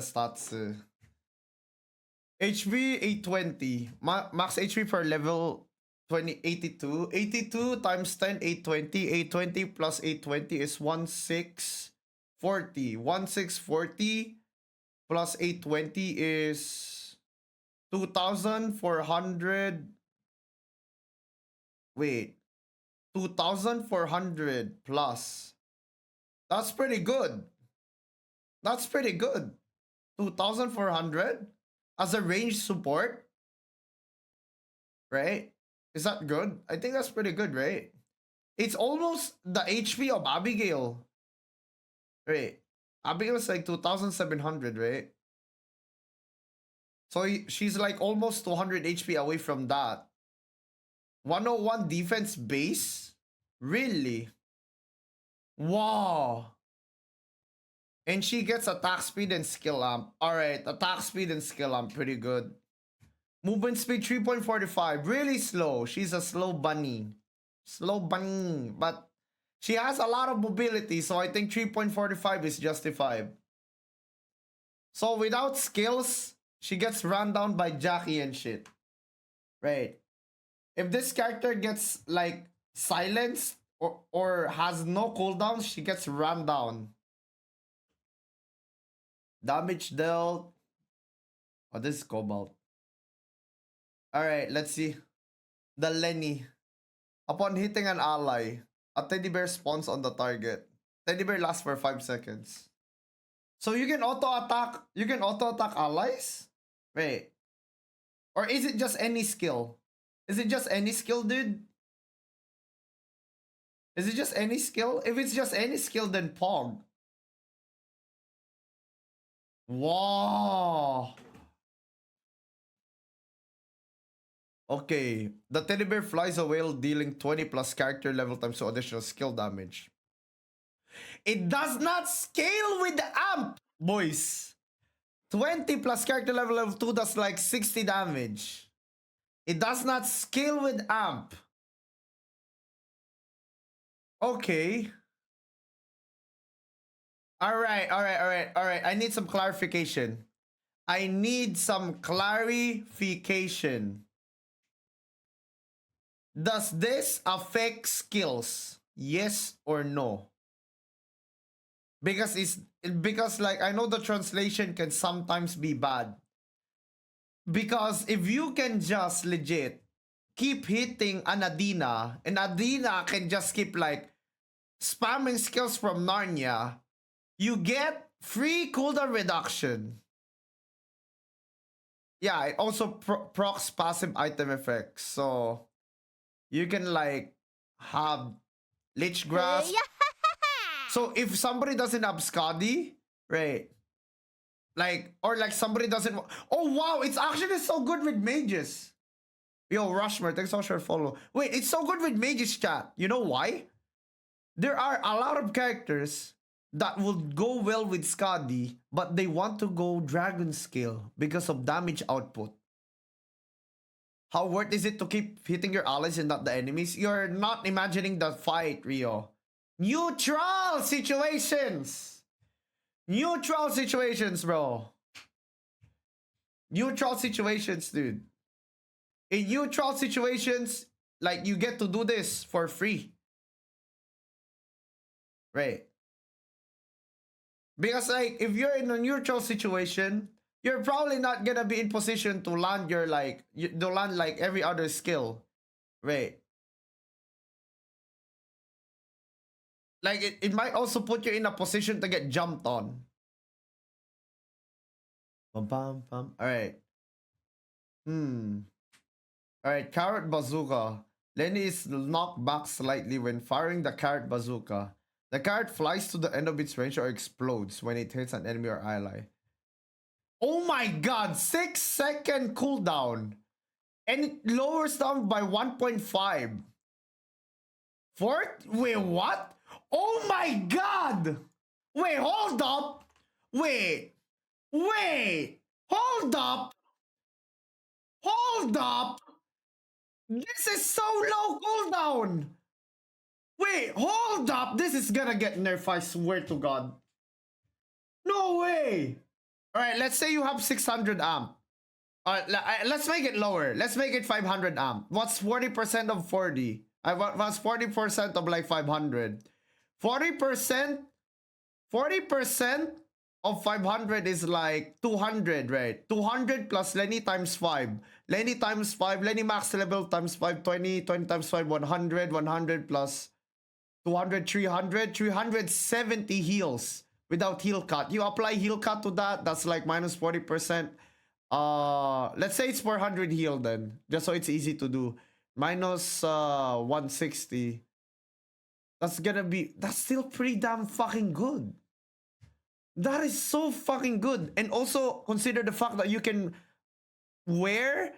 stats. HP 820. Max HP per level 82. 82 times 10, 820. 820 plus 820 is 1640. 1640 plus 820 is 2400. Wait. 2400 plus. That's pretty good. That's pretty good. 2400 as a range support, right? Is that good? I think that's pretty good, right? It's almost the HP of Abigail, right? Abigail is like 2700, right? So she's like almost 200 HP away from that. 101 defense base? Really? Wow. And she gets attack speed and skill amp. Alright, attack speed and skill amp, pretty good. Movement speed 3.45, really slow. She's a slow bunny. Slow bunny. But she has a lot of mobility, so I think 3.45 is justified. So without skills, she gets run down by Jackie and shit. Right. If this character gets like silenced or has no cooldown, she gets run down. Damage dealt. Oh, this is Cobalt. Alright, let's see. The Lenny. Upon hitting an ally, a teddy bear spawns on the target. Teddy bear lasts for 5 seconds. So you can auto-attack. You can auto-attack allies? Wait. Or is it just any skill? Is it just any skill, dude? Is it just any skill? If it's just any skill, then Pog. Wow. Okay. The teddy bear flies away, dealing 20 plus character level times 2 additional skill damage. It does not scale with the amp, boys. 20 plus character level 2 does like 60 damage. It does not scale with amp. Okay. Alright. I need some clarification. I need some clarification. Does this affect skills? Yes or no? Because like I know the translation can sometimes be bad. Because if you can just legit keep hitting an Adina, and Adina can just keep like spamming skills from Narnia, you get free cooldown reduction. Yeah, it also procs passive item effects. So you can like have Lich Grass. So if somebody doesn't have Skadi, right? Like, or like somebody doesn't. Oh wow, it's actually so good with mages. Yo, Rushmore, thanks so much for follow. Wait, it's so good with mages, chat. You know why? There are a lot of characters that would go well with Skadi, but they want to go Dragon Scale because of damage output. How worth is it to keep hitting your allies and not the enemies? You're not imagining the fight, Rio. Neutral situations. Neutral situations, bro. Neutral situations, dude. In neutral situations, like you get to do this for free. Right. Because like if you're in a neutral situation, you're probably not gonna be in position to land your like to land like every other skill. Right. Like it might also put you in a position to get jumped on. Alright. Alright, carrot bazooka. Lenny is knocked back slightly when firing the carrot bazooka. The carrot flies to the end of its range or explodes when it hits an enemy or ally. Oh my god, 6-second cooldown. And it lowers down by 1.5. Wait, what? Oh my god! Wait, hold up! Wait! Hold up! Hold up! This is so low cooldown! Wait, hold up! This is gonna get nerfed, I swear to god. No way! All right, let's say you have 600 amp. Let's make it lower. Let's make it 500 amp. What's 40% of 40? What's 40% of like 500? 40%, 40% of 500 is like 200, right? 200 plus Lenny times 5. Lenny times 5, Lenny max level times 5, 20, 20 times 5, 100, 100 plus 200, 300, 370 heals without heal cut. You apply heal cut to that, that's like minus 40%. Let's say it's 400 heal then, just so it's easy to do. Minus 160. That's still pretty damn fucking good. That is so fucking good. And also consider the fact that you can wear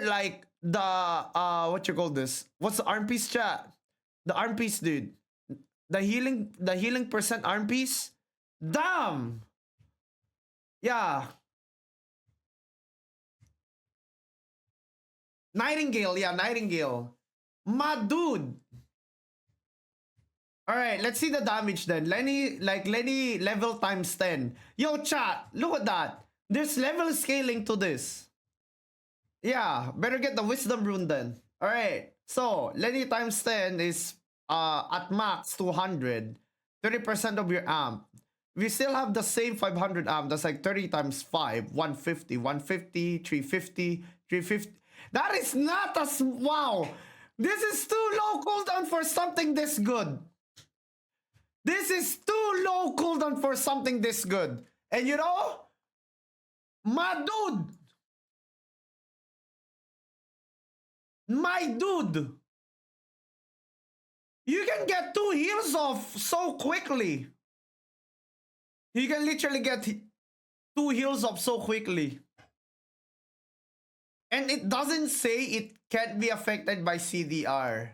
like the what you call this? What's the arm piece, chat? The arm piece, dude. The healing percent arm piece. Damn. Yeah. Nightingale, yeah, Nightingale. My dude. Alright, let's see the damage then. Lenny level times 10. Yo, chat, look at that. There's level scaling to this. Yeah, better get the wisdom rune then. Alright, so Lenny times 10 is at max 200. 30% of your amp. We still have the same 500 amp. That's like 30 times 5. 150, 150, 350, 350. That is not as... Wow. This is too low cooldown for something this good. This is too low cooldown for something this good. And you know, my dude, you can get 2 heals off so quickly. You can literally get 2 heals off so quickly. And it doesn't say it can't be affected by CDR.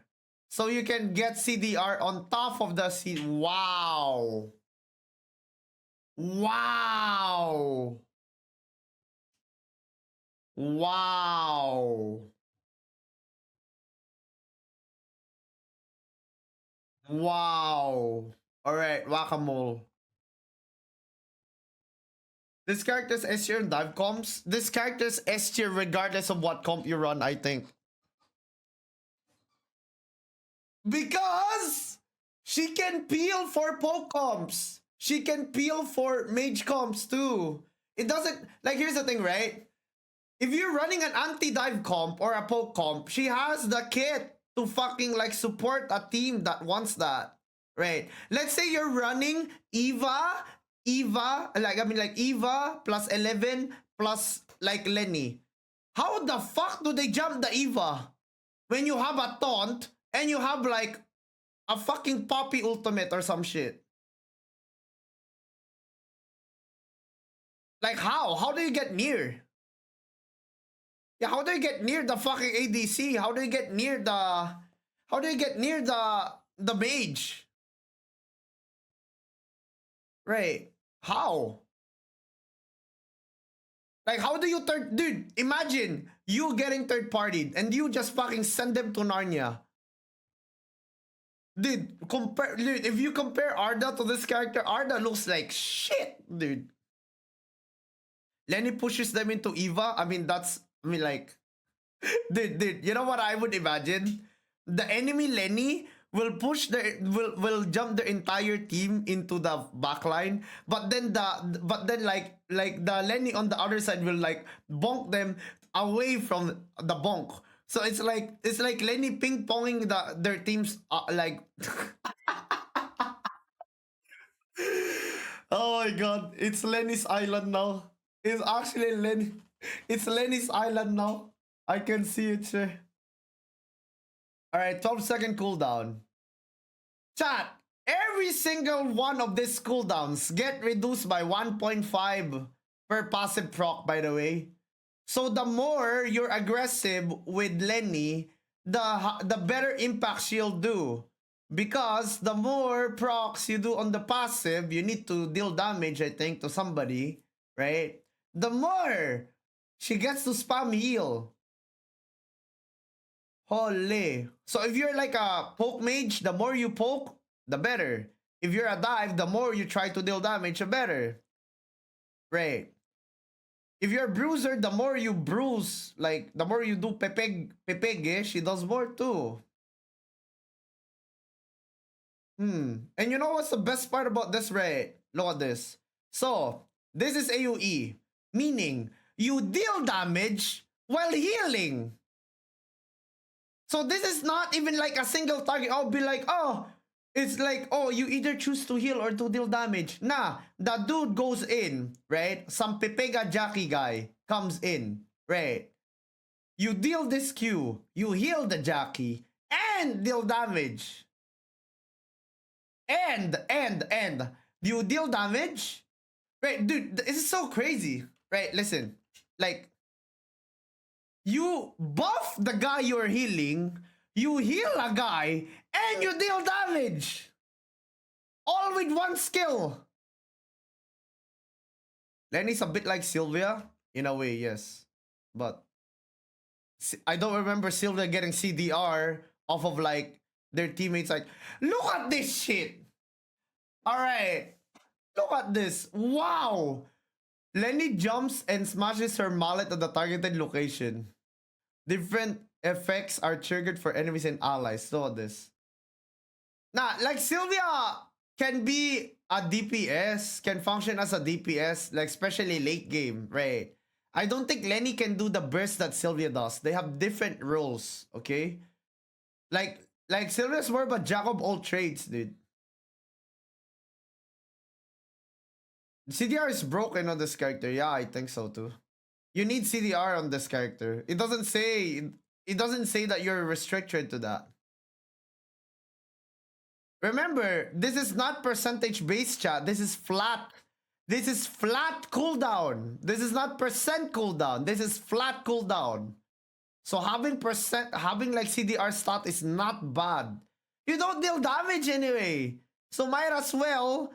So you can get CDR on top of the C. Wow. Wow. Wow. Wow. Alright, Wakamo. This character's S tier in dive comps. This character's S tier regardless of what comp you run, I think. Because she can peel for poke comps. She can peel for mage comps too. It doesn't, like, here's the thing, right? If you're running an anti-dive comp or a poke comp, she has the kit to fucking like support a team that wants that, right? Let's say you're running Eva, like Eva plus 11 plus like Lenny. How the fuck do they jump the Eva when you have a taunt and you have like a fucking Poppy ultimate or some shit? Like how? How do you get near? Yeah, how do you get near the fucking ADC? How do you get near the... How do you get near the mage? Right. How? Like, how do you third... Dude, imagine you getting third-partied and you just fucking send them to Narnia. Dude, dude, if you compare Arda to this character, Arda looks like shit, dude. Lenny pushes them into Eva. I mean, that's... I mean, like... Dude, you know what I would imagine? The enemy Lenny will push will jump the entire team into the backline, but then like the Lenny on the other side will like bonk them away from the bonk. So it's like Lenny ping ponging their teams like. Oh my god, it's Lenny's island now. It's actually Lenny. It's Lenny's island now. I can see it, sir. Alright, 12-second cooldown. Chat, every single one of these cooldowns get reduced by 1.5 per passive proc, by the way. So the more you're aggressive with Lenny, the better impact she'll do. Because the more procs you do on the passive, you need to deal damage, I think, to somebody, right? The more she gets to spam heal. Holy. So if you're like a poke mage, the more you poke, the better. If you're a dive, the more you try to deal damage, the better. Right. If you're a bruiser, the more you bruise, like the more you do pepeg, she does more too. And you know what's the best part about this, right? Look at this. So, this is AoE, meaning you deal damage while healing. So this is not even like a single target. I'll be like, oh, it's like, oh, you either choose to heal or to deal damage. Nah, the dude goes in, right? Some Pepega Jackie guy comes in, right? You deal this Q, you heal the Jackie, and deal damage. And you deal damage, right? Dude, this is so crazy, right? Listen, like, you buff the guy you're healing, you heal a guy, and you deal damage, all with one skill. Lenny's a bit like Sylvia in a way, yes, but I don't remember Sylvia getting CDR off of like their teammates. Like, look at this shit. All right, look at this. Wow. Lenny jumps and smashes her mallet at the targeted location. Different effects are triggered for enemies and allies. Look at this. Nah, like Sylvia can be a DPS, can function as a DPS, like especially late game, right? I don't think Lenny can do the burst that Sylvia does. They have different roles, okay? Like Sylvia's more of a jack of all trades, dude. CDR is broken on this character. Yeah, I think so too. You need CDR on this character. It doesn't say that you're restricted to that. Remember, this is not percentage based, chat. This is flat. This is flat cooldown. This is not percent cooldown. This is flat cooldown. So having like CDR stat is not bad. You don't deal damage anyway. So might as well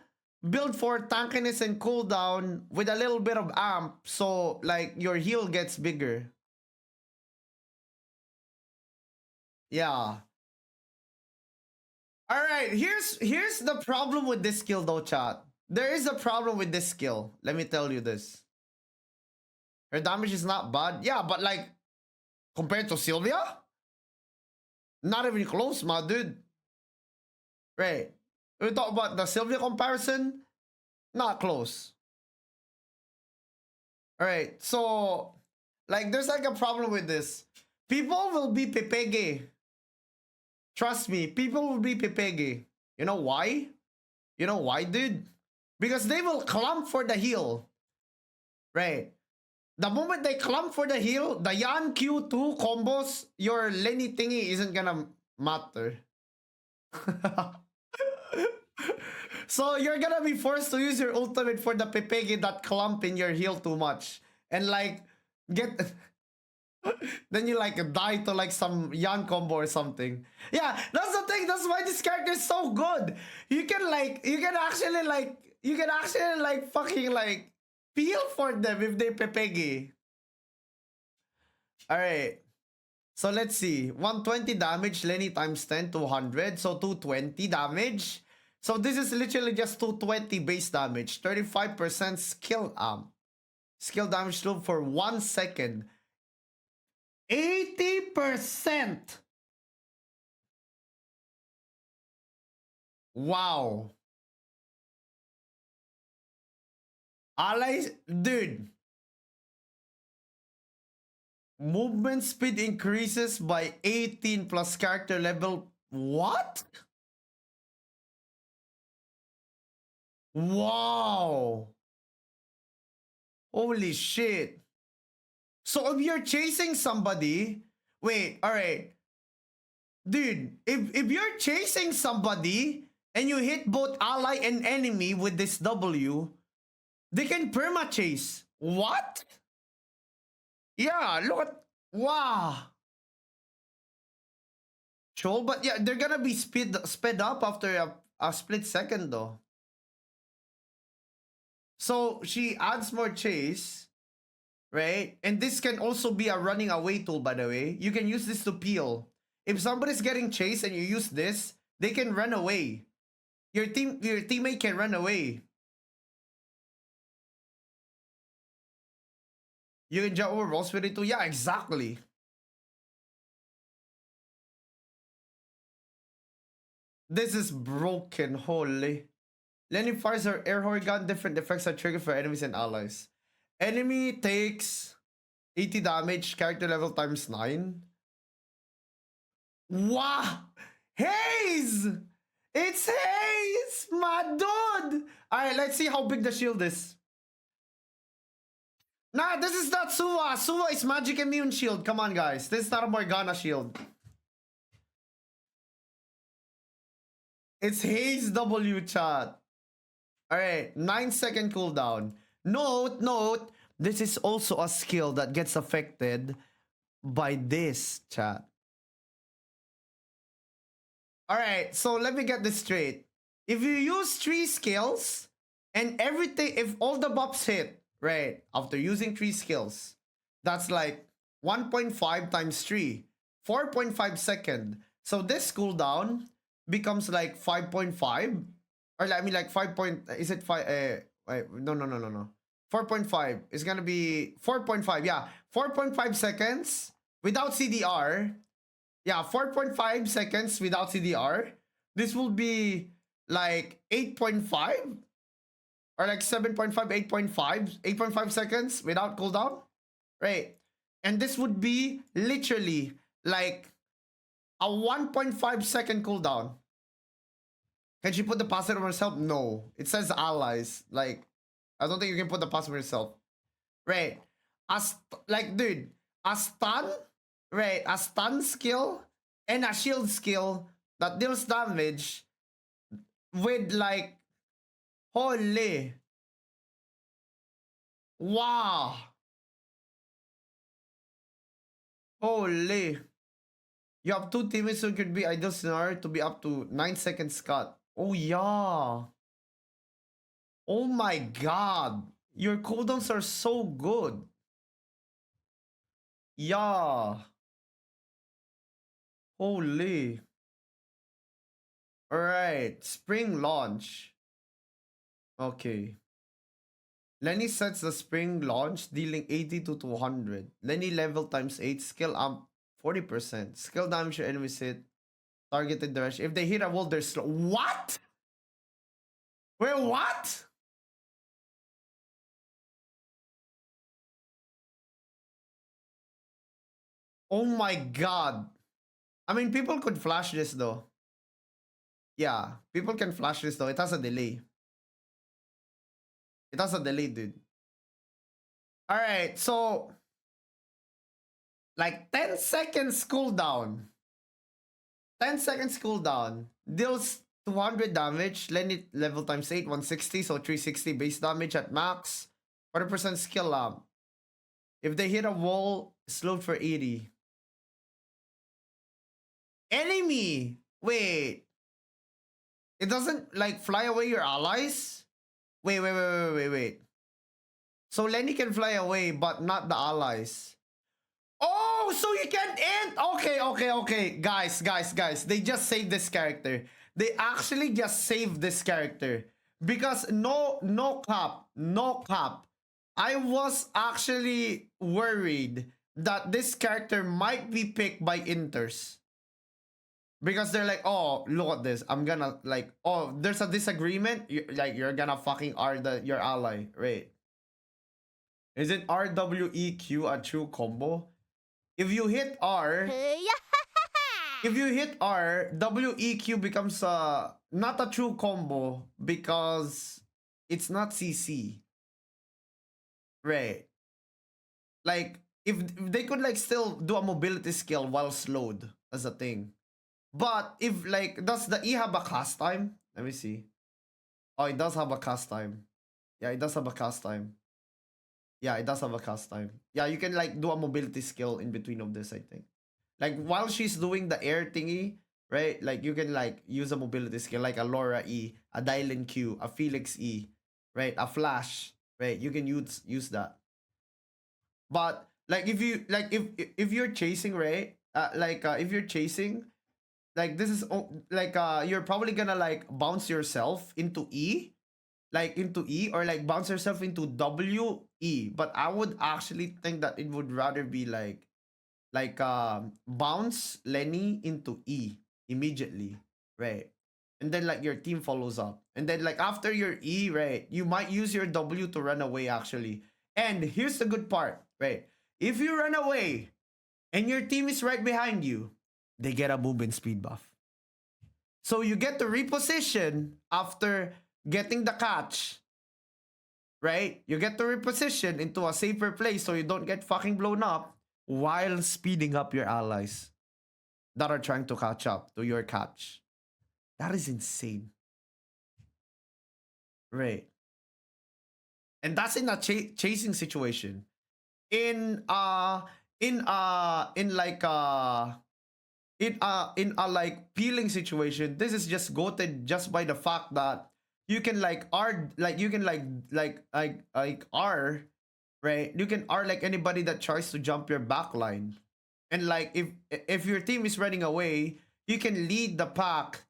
build for tankiness and cooldown with a little bit of amp, so like your heal gets bigger. Yeah. Alright, here's the problem with this skill though, chat. There is a problem with this skill. Let me tell you this. Her damage is not bad. Yeah, but like compared to Sylvia? Not even close, my dude. Right. We talk about the Sylvia comparison. Not close. Alright, so like there's like a problem with this. People will be pepege. Trust me, people will be pepege. You know why? You know why, dude? Because they will clump for the heal. Right. The moment they clump for the heal, the Yan Q2 combos, your Lenny thingy isn't gonna matter. So you're gonna be forced to use your ultimate for the pepege that clump in your heal too much. And like, get... then you like die to like some Yan combo or something. Yeah, that's the thing. That's why this character is so good. You can actually like fucking like feel for them if they pepege. Alright. So let's see. 120 damage, Lenny times 10, 200. So 220 damage. So this is literally just 220 base damage. 35% skill amp. Skill damage loop for 1 second. 80%. Wow. Allies, dude. Movement speed increases by 18 plus character level. What? Wow. Holy shit. So if you're chasing somebody, wait, all right. Dude, if you're chasing somebody and you hit both ally and enemy with this W, they can perma chase. What? Yeah, look at, wow. Sure, but yeah, they're gonna be sped up after a split second though. So she adds more chase, right? And this can also be a running away tool, by the way. You can use this to peel. If somebody's getting chased and you use this, they can run away. Your teammate can run away. You can jump over roll speed 2. Yeah, exactly. This is broken, holy. Lenny fires her air horn gun. Different effects are triggered for enemies and allies. Enemy takes 80 damage, character level times 9. Wow! Haze! It's Haze! My dude! Alright, let's see how big the shield is. Nah, this is not Suwa. Suwa is magic immune shield. Come on, guys. This is not a Morgana shield. It's Haze W, chat. Alright, 9-second cooldown. Note, this is also a skill that gets affected by this, chat. Alright, so let me get this straight. If you use 3 skills and everything, if all the buffs hit, right, after using 3 skills, that's like 1.5 times 3, 4.5 second. So this cooldown becomes like 5.5, or I mean like 5 point, is it 5, wait, no. 4.5 is gonna be 4.5, yeah, 4.5 seconds without CDR. Yeah, 4.5 seconds without CDR. This will be like 8.5 or like 7.5, 8.5 seconds without cooldown. Right. And this would be literally like a 1.5 second cooldown. Can she put the passive on herself? No. It says allies. Like, I don't think you can put the passive on yourself. Right. As like, dude, a stun, right? A stun skill and a shield skill that deals damage with like, holy, wow, holy. You have 2 teammates who could be ideal scenario to be up to 9 seconds cut. Oh yeah. Oh my god. Your cooldowns are so good. Yeah. Holy. Alright. Spring launch. Okay. Lenny sets the spring launch, dealing 80 to 200. Lenny level times 8. Skill amp 40%. Skill damage your enemies hit. Targeted direction. If they hit a wall, they're slow. What? Wait, what? Oh my god. I mean, people could flash this though. Yeah, people can flash this though. It has a delay. It has a delay, dude. Alright, so like 10 seconds cooldown. 10 seconds cooldown. Deals 200 damage. Lenny level times 8, 160. So 360 base damage at max. 40% skill amp. If they hit a wall, slowed for 80. Enemy! Wait. It doesn't like fly away your allies? Wait. So Lenny can fly away, but not the allies. Oh, so you can't end? Okay. Guys. They just saved this character. They actually just saved this character. Because no cap. I was actually worried that this character might be picked by inters. Because they're like, oh, look at this. I'm gonna like, oh, there's a disagreement. You're gonna fucking R your ally, right? Is it RWEQ a true combo? If you hit R, WEQ becomes not a true combo because it's not CC. Right. Like if they could like still do a mobility skill while slowed as a thing. But if like does the E have a cast time? Let me see. Oh, it does have a cast time. Yeah, it does have a cast time. Yeah, it does have a cast time. Yeah, you can like do a mobility skill in between of this, I think. Like while she's doing the air thingy, right? Like you can like use a mobility skill like a Laura E, a Dylan Q, a Felix E, right? A Flash, right? You can use that. But like if you like if you're chasing, right? If you're chasing, like this is like you're probably gonna like bounce yourself into E, like into E, or like bounce herself into W E. But I would actually think that it would rather be like bounce Lenny into E immediately, right? And then like your team follows up. And then like after your E, right, you might use your W to run away actually. And here's the good part, right? If you run away and your team is right behind you, they get a movement speed buff. So you get to reposition after getting the catch, right? You get to reposition into a safer place so you don't get fucking blown up while speeding up your allies that are trying to catch up to your catch. That is insane. Right. And that's in a chasing situation. In like in a like peeling situation, this is just goated just by the fact that you can like R, like you can like R, right? You can R like anybody that tries to jump your backline. And like if your team is running away, you can lead the pack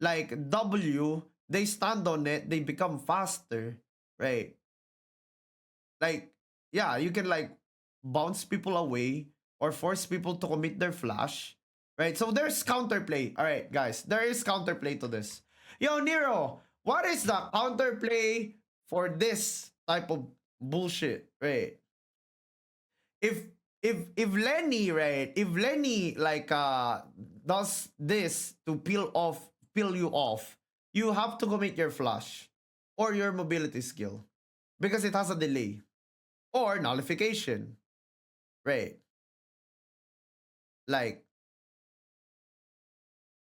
like W, they stand on it, they become faster, right? Like, yeah, you can like bounce people away or force people to commit their flash, right? So there's counterplay. All right, guys, there is counterplay to this. Yo, Nero, what is the counterplay for this type of bullshit, right? If if Lenny, right, if Lenny like does this to peel you off, you have to commit your flash or your mobility skill because it has a delay or nullification, right? Like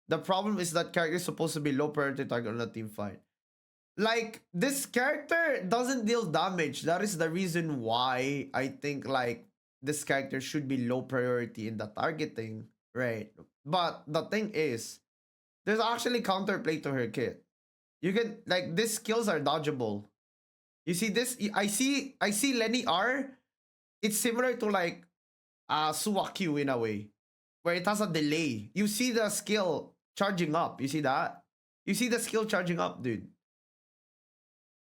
the problem is that character is supposed to be low priority target on a team fight. Like this character doesn't deal damage. That is the reason why I think like this character should be low priority in the targeting, right? But the thing is, there's actually counterplay to her kit. You can like these skills are dodgeable. You see this? I see Lenny R. It's similar to like Suwa Q in a way, where it has a delay. You see the skill charging up. You see that? You see the skill charging up, dude.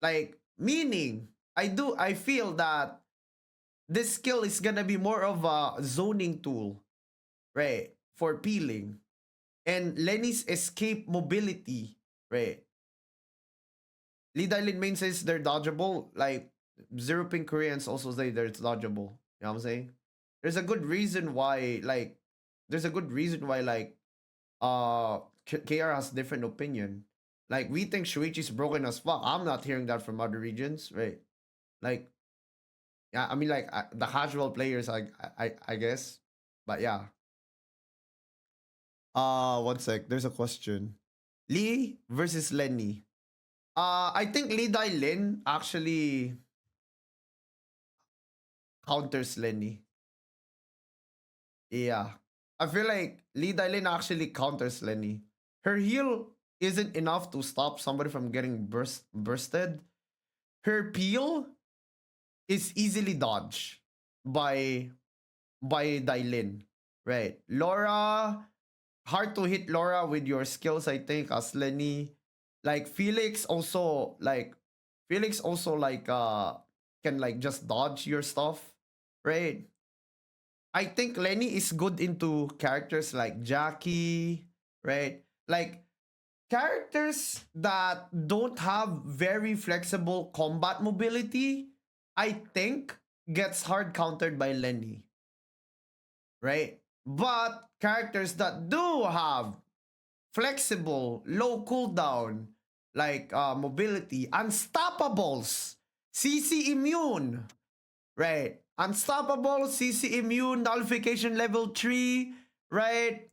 Like, meaning, I feel that this skill is gonna be more of a zoning tool, right? For peeling. And Lenny's escape mobility, right? Lee Dailin main says they're dodgeable. Like, Zero Pink Koreans also say they're dodgeable. You know what I'm saying? There's a good reason why, like, like, KR has different opinion. Like, we think Shuichi's broken as fuck. I'm not hearing that from other regions, right? Like, yeah, I mean, like, the casual players, I guess. But yeah. One sec. There's a question. Lee versus Lenny. I think Lee Dai Lin actually counters Lenny. Yeah. I feel like Lee Dai Lin actually counters Lenny. Her heal isn't enough to stop somebody from getting bursted. Her peel is easily dodged by Dailin. Right. Laura, hard to hit Laura with your skills, I think, as Lenny. Like Felix also can like just dodge your stuff, right? I think Lenny is good into characters like Jackie, right? Like characters that don't have very flexible combat mobility, I think gets hard countered by Lenny, right? But characters that do have flexible, low cooldown, like mobility, unstoppables, CC immune, right? Unstoppable, CC immune, nullification level 3, right?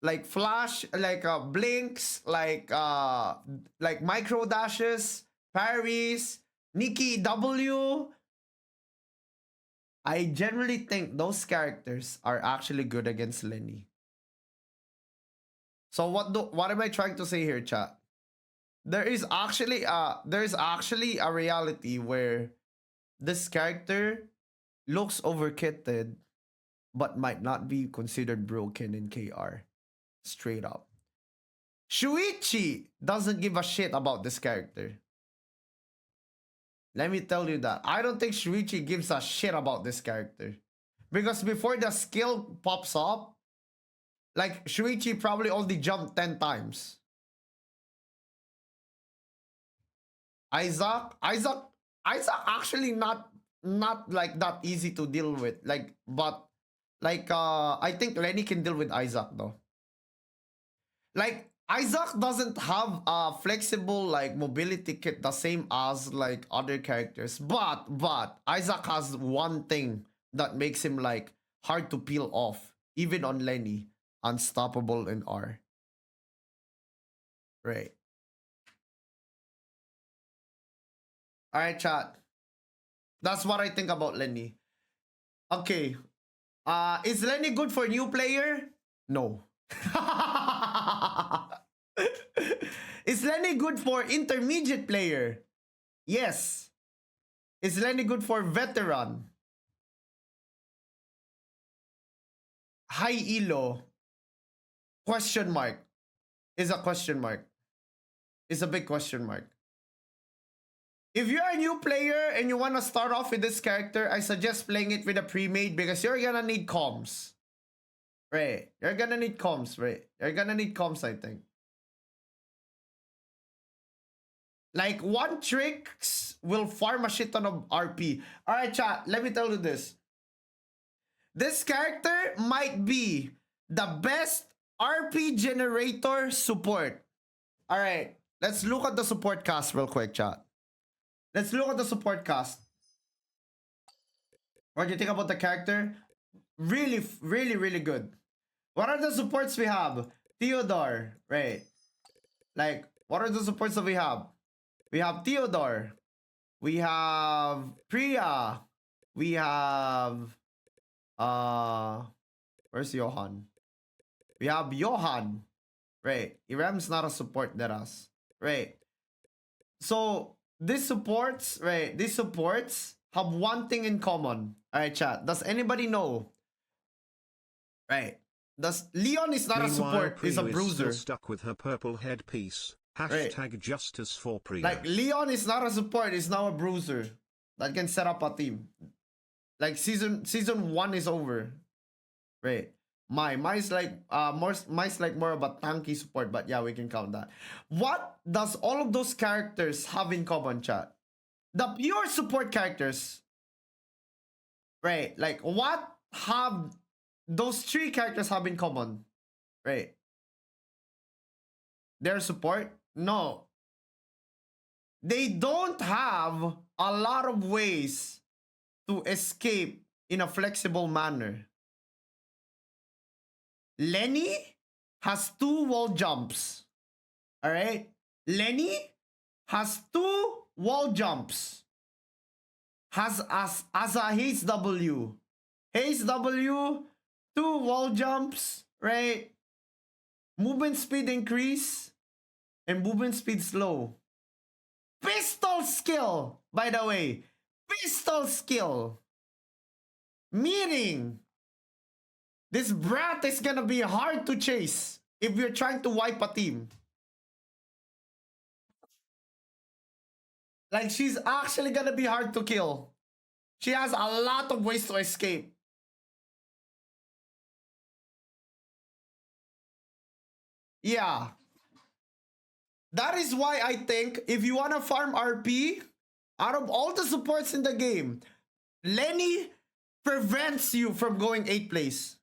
Like flash, like blinks, like micro dashes, parries, Nikki W. I generally think those characters are actually good against Lenny. So what am I trying to say here, chat? There's actually a reality where this character looks overkitted but might not be considered broken in KR. Straight up. Shuichi doesn't give a shit about this character. Let me tell you that. I don't think Shuichi gives a shit about this character. Because before the skill pops up, like Shuichi probably only jumped 10 times. Isaac actually not like that easy to deal with. Like, but like I think Lenny can deal with Isaac though. Like Isaac doesn't have a flexible like mobility kit the same as like other characters, but Isaac has one thing that makes him like hard to peel off, even on Lenny. Unstoppable in R. Right. Alright, chat. That's what I think about Lenny. Okay. Is Lenny good for new player? No. Is Lenny good for intermediate player? Yes. Is Lenny good for veteran? High elo? Question mark. Is a question mark. Is a big question mark. If you're a new player and you want to start off with this character, I suggest playing it with a pre-made because you're gonna need comms. Right. You're gonna need comms, right? You're gonna need comms, I think. Like, one tricks will farm a shit ton of RP. Alright, chat, let me tell you this. This character might be the best RP generator support. Alright, let's look at the support cast real quick, chat. Let's look at the support cast. What do you think about the character? Really, really, really good. What are the supports we have? Theodore, right? Like, what are the supports that we have? We have Theodore. We have Priya. We have where's Johan? We have Johan. Right. Iram's not a support that us. Right. So these supports, right? These supports have one thing in common. Alright, chat. Does anybody know? Right. Leon is not a support, he's a bruiser. Stuck with her purple headpiece. Hashtag right. Justice for Priya. Like, Leon is not a support, he's now a bruiser that can set up a team. Like, season 1 is over. Right. Mai's like more of a tanky support, but yeah, we can count that. What does all of those characters have in common, chat? The pure support characters. Right. Like, what have those 3 characters have in common? Right. Their support? No. They don't have a lot of ways to escape in a flexible manner. Lenny has 2 wall jumps. Alright? Lenny has 2 wall jumps. Has as a Haze W. Haze W, 2 wall jumps, right? Movement speed increase and movement speed slow. Pistol skill, by the way. Pistol skill. Meaning, this brat is gonna be hard to chase if you're trying to wipe a team. Like, she's actually gonna be hard to kill. She has a lot of ways to escape. Yeah. That is why I think if you want to farm RP, out of all the supports in the game, Lenny prevents you from going 8th place.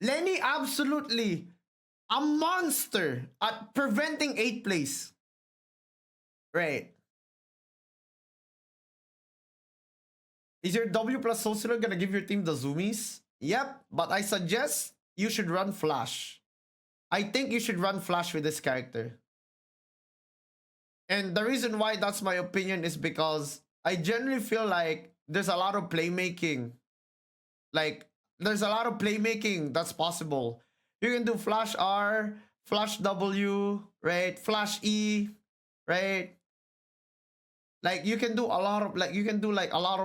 Lenny absolutely a monster at preventing 8th place. Right. Is your W plus Social gonna give your team the zoomies? Yep, but I suggest you should run Flash. I think you should run Flash with this character. And the reason why that's my opinion is because I generally feel like there's a lot of playmaking. Like, there's a lot of playmaking that's possible. You can do Flash R, Flash W, right? Flash E, right? Like, you can do a lot of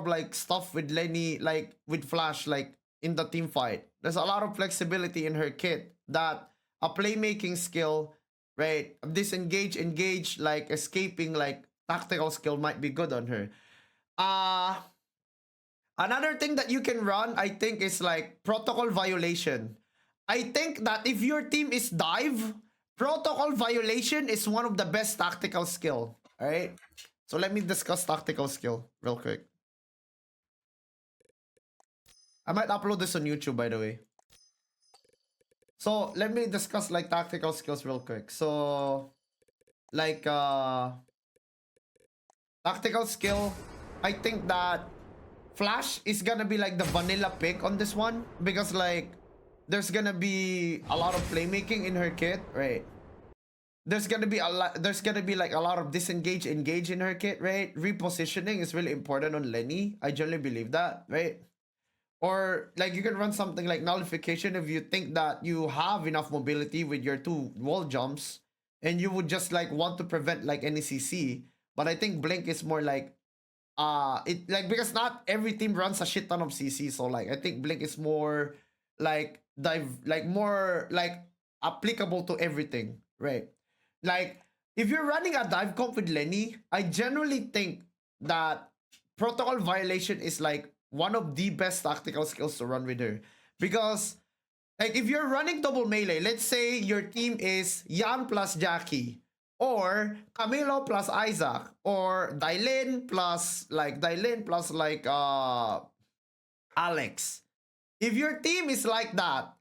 like stuff with Lenny, like with Flash, like in the team fight. There's a lot of flexibility in her kit that a playmaking skill, right? Disengage, engage, like escaping, like tactical skill might be good on her. Another thing that you can run, I think, is like protocol violation. I think that if your team is dive, protocol violation is one of the best tactical skill. All right. So let me discuss tactical skill real quick. I might upload this on YouTube, by the way. So let me discuss like tactical skills real quick. So like tactical skill, I think that Flash is gonna be like the vanilla pick on this one because like there's gonna be a lot of playmaking in her kit, right? There's gonna be like a lot of disengage, engage in her kit, right? Repositioning is really important on Lenny. I generally believe that, right? Or like you can run something like nullification if you think that you have enough mobility with your 2 wall jumps and you would just like want to prevent like any CC. But I think Blink is more like it like because not every team runs a shit ton of CC, so like I think Blink is more like more like applicable to everything, right? Like if you're running a dive comp with Lenny, I generally think that protocol violation is like one of the best tactical skills to run with her. Because like if you're running double melee, let's say your team is Yan plus Jackie, or Camilo plus Isaac, or Dylan plus Alex. If your team is like that,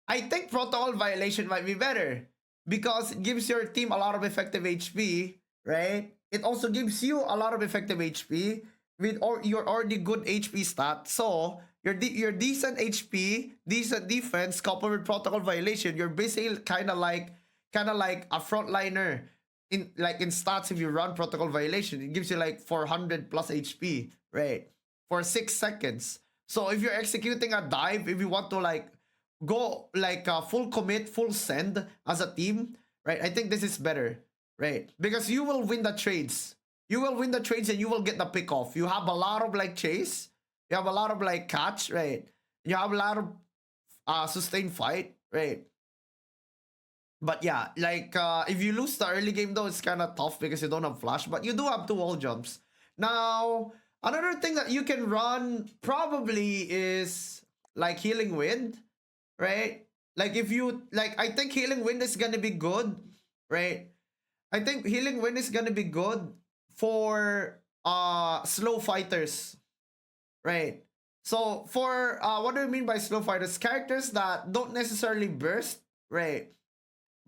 I think protocol violation might be better because it gives your team a lot of effective HP, right? It also gives you a lot of effective HP with your already good HP stat. So your decent HP, decent defense coupled with protocol violation, you're basically kind of like a frontliner in stats. If you run protocol violation, it gives you like 400 plus HP, right? For 6 seconds. So if you're executing a dive, if you want to like go like full commit, full send as a team, right? I think this is better, right? Because you will win the trades. You will win the trades and you will get the pick off. You have a lot of like chase. You have a lot of like catch, right? You have a lot of sustained fight, right? But yeah, like if you lose the early game though, it's kind of tough because you don't have flash, but you do have 2 wall jumps. Now, another thing that you can run probably is like healing wind, right? Like if you like, I think healing wind is gonna be good, right? I think healing wind is gonna be good for slow fighters, right? So for what do I mean by slow fighters? Characters that don't necessarily burst, right?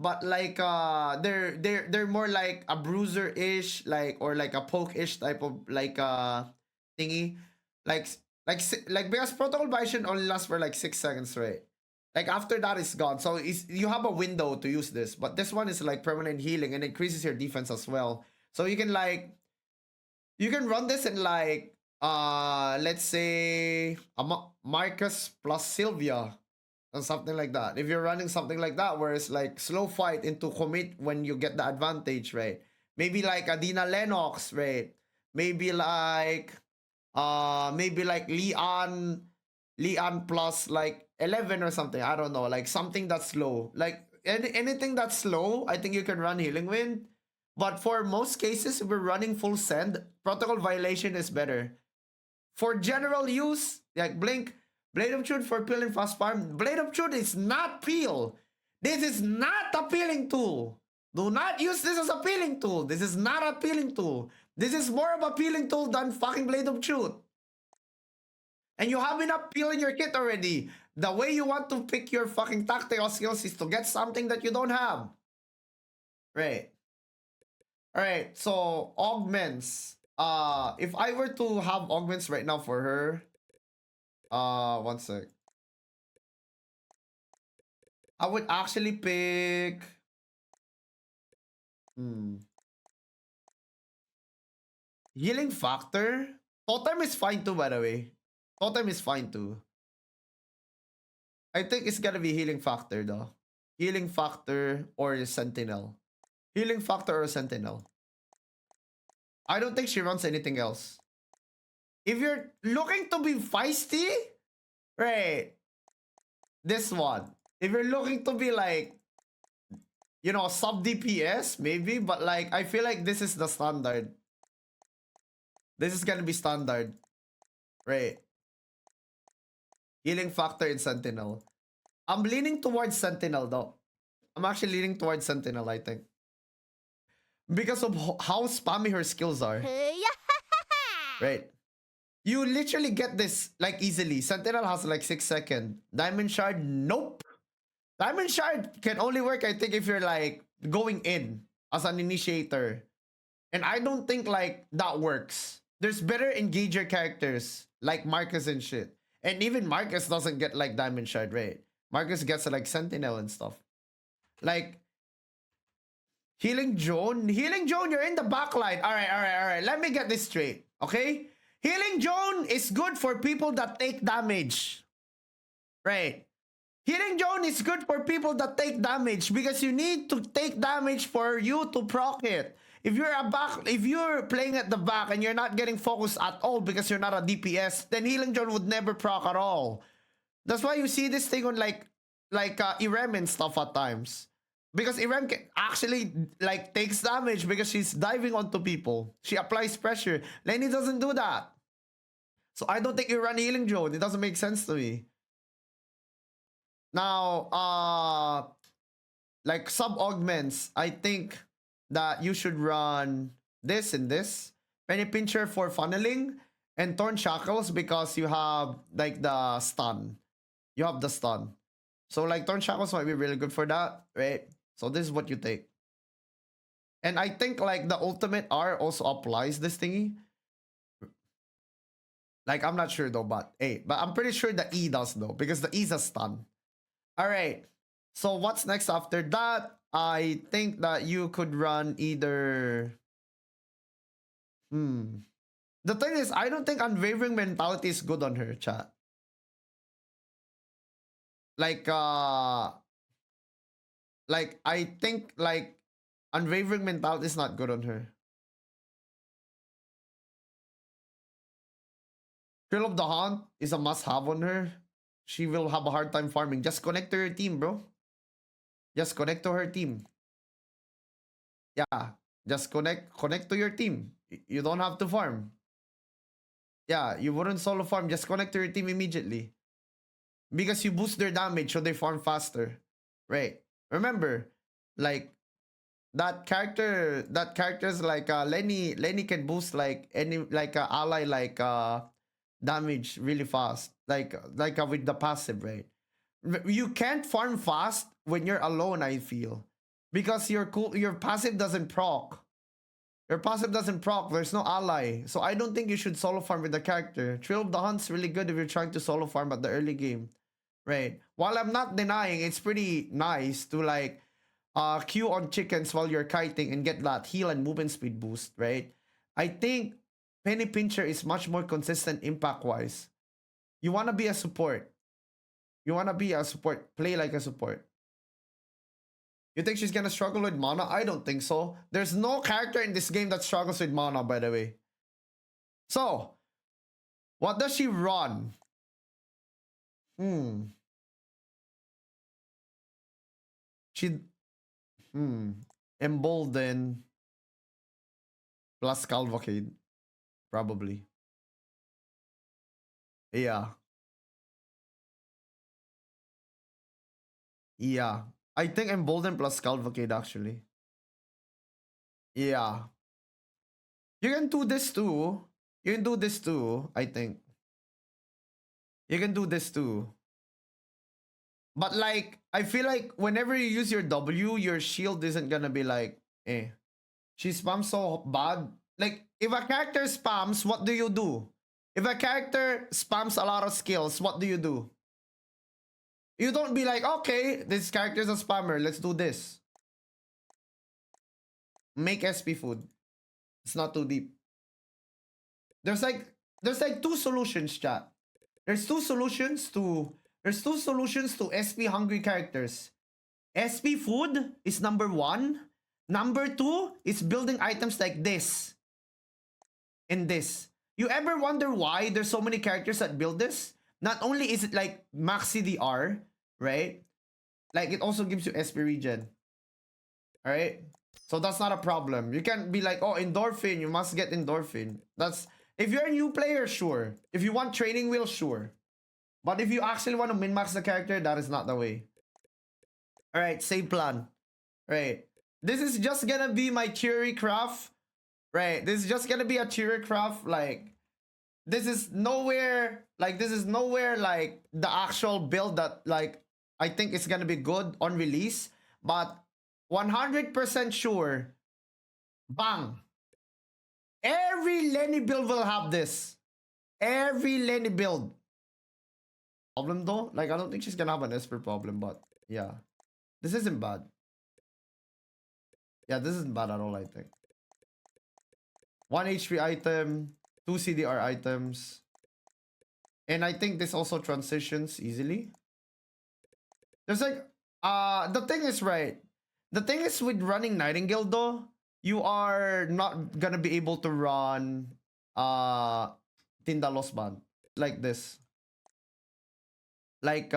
But like they're more like a bruiser-ish, like, or like a poke-ish type of like thingy. Like because protocol violation only lasts for like 6 seconds, right? Like after that it's gone. So you have a window to use this, but this one is like permanent healing and increases your defense as well. So you can like run this in like let's say Marcus plus Sylvia or something like that. If you're running something like that where it's like slow fight into commit when you get the advantage, right? Maybe like Adina Lennox, right? Maybe like Leon plus like 11 or something. I don't know, like something that's slow. Like anything that's slow, I think you can run healing wind. But for most cases, if we're running full send, protocol violation is better. For general use, like Blink, Blade of Truth for peel and fast farm. Blade of Truth is not peel. This is not a peeling tool. Do not use this as a peeling tool. This is not a peeling tool. This is more of a peeling tool than fucking Blade of Truth. And you have enough peel in your kit already. The way you want to pick your fucking tactical skills is to get something that you don't have. Right. Alright, so augments. If I were to have augments right now for her, one sec. I would actually pick healing factor. Totem is fine too, by the way. Totem is fine too. I think it's gonna be healing factor though. Healing factor or sentinel. Healing factor or sentinel. I don't think she runs anything else. If you're looking to be feisty, right, this one. If you're looking to be like, you know, sub DPS, maybe, but like, I feel like this is the standard. This is gonna be standard. Right. Healing factor in Sentinel. I'm leaning towards Sentinel though. I'm actually leaning towards Sentinel, I think. Because of how spammy her skills are. Right. You literally get this like easily. Sentinel has like 6 seconds. Diamond Shard, nope. Diamond Shard can only work, I think, if you're like going in as an initiator. And I don't think like that works. There's better engager characters like Marcus and shit. And even Marcus doesn't get like Diamond Shard, right? Marcus gets like Sentinel and stuff. Like Healing Joan, you're in the backline. All right. Let me get this straight, okay? Healing Joan is good for people that take damage, right? Healing Joan is good for people that take damage because you need to take damage for you to proc it. If you're playing at the back and you're not getting focused at all because you're not a DPS, then Healing Joan would never proc at all. That's why you see this thing on like Irem and stuff at times. Because Irem actually like takes damage because she's diving onto people. She applies pressure. Lenny doesn't do that. So I don't think you run Healing Joan. It doesn't make sense to me. Now, like sub augments, I think that you should run this and this. Penny Pincher for funneling and Torn Shackles because you have like the stun. You have the stun. So like Torn Shackles might be really good for that, right? So this is what you take. And I think like the ultimate R also applies this thingy. Like I'm not sure though, but hey, but I'm pretty sure the E does though, because the E is a stun. Alright. So what's next after that? I think that you could run either. The thing is, I don't think Unwavering Mentality is good on her, chat. Like I think like Unwavering Mentality is not good on her. Thrill of the Hunt is a must-have on her. She will have a hard time farming. Just connect to your team, bro. Just connect to her team. Yeah, just connect to your team. You don't have to farm. Yeah, you wouldn't solo farm. Just connect to your team immediately. Because you boost their damage so they farm faster. Right. Remember, like that character's like Lenny can boost like any like ally like damage really fast. Like with the passive, right? You can't farm fast when you're alone, I feel. Because your passive doesn't proc. Your passive doesn't proc. There's no ally. So I don't think you should solo farm with the character. Thrill of the Hunt's really good if you're trying to solo farm at the early game. Right. While I'm not denying it's pretty nice to like Q on chickens while you're kiting and get that heal and movement speed boost, right? I think Penny Pincher is much more consistent impact-wise. You want to be a support. You want to be a support. Play like a support. You think she's gonna struggle with mana? I don't think so. There's no character in this game that struggles with mana, by the way. So, what does she run? She... Embolden plus Cavalcade. Probably. Yeah. Yeah. I think Embolden plus Cavalcade actually. Yeah. You can do this too. You can do this too, I think. You can do this too. But like, I feel like whenever you use your W, your shield isn't gonna be like, eh. She spams so bad. Like, if a character spams, what do you do? If a character spams a lot of skills, what do? You don't be like, okay, this character is a spammer, let's do this. Make SP food. It's not too deep. There's like two solutions, chat. There's two solutions to SP hungry characters. SP food is number 1. Number 2 is building items like this. And this. You ever wonder why there's so many characters that build this? Not only is it like max CDR, right? Like it also gives you SP regen. Alright? So that's not a problem. You can't be like, oh, endorphin, you must get endorphin. If you're a new player, sure. If you want training wheel, sure. But if you actually want to min-max the character, that is not the way. Alright, same plan. Right. This is just gonna be my theory craft. Right. This is just gonna be a theory craft. Like, this is nowhere like the actual build that like I think is gonna be good on release. But 100% sure, bang, every Lenny build will have this. Every Lenny build. Problem though, like I don't think she's gonna have an Esper problem, but yeah, this isn't bad. Yeah, this isn't bad at all. I think 1 HP item, 2 CDR items, and I think this also transitions easily. There's like the thing is, right, the thing is with running Nightingale though, you are not gonna be able to run Tindalos Band like this. Like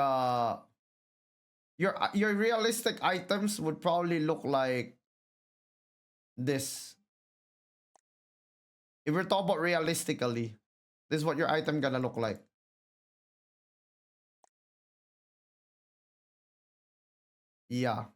your realistic items would probably look like this. If we're talking about realistically, this is what your item gonna look like. Yeah.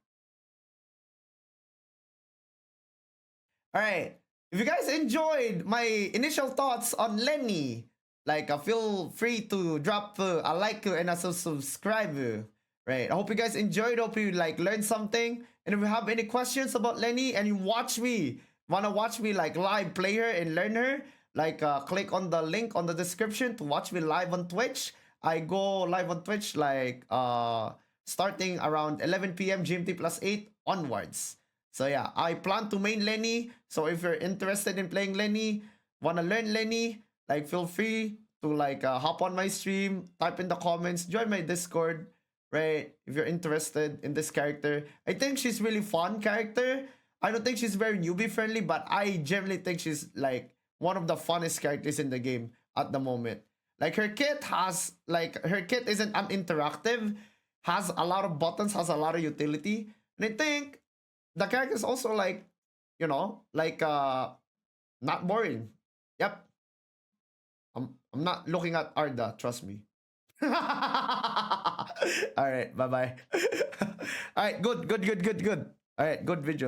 Alright. If you guys enjoyed my initial thoughts on Lenny, like feel free to drop a like and a subscribe. Right. I hope you guys enjoyed. Hope you like learned something. And if you have any questions about Lenny and you wanna watch me like live play her and learn her, like click on the link on the description to watch me live on Twitch. I go live on Twitch like starting around 11 p.m. GMT plus 8 onwards. So yeah, I plan to main Lenny. So if you're interested in playing Lenny, wanna learn Lenny, like feel free to like hop on my stream, type in the comments, join my Discord, right? If you're interested in this character, I think she's really fun character. I don't think she's very newbie friendly, but I generally think she's like one of the funnest characters in the game at the moment. Like her kit isn't interactive, has a lot of buttons, has a lot of utility, and I think the character is also like, you know, like not boring. Yep. I'm not looking at Arda, trust me. All right, bye-bye. All right, good. All right, good video.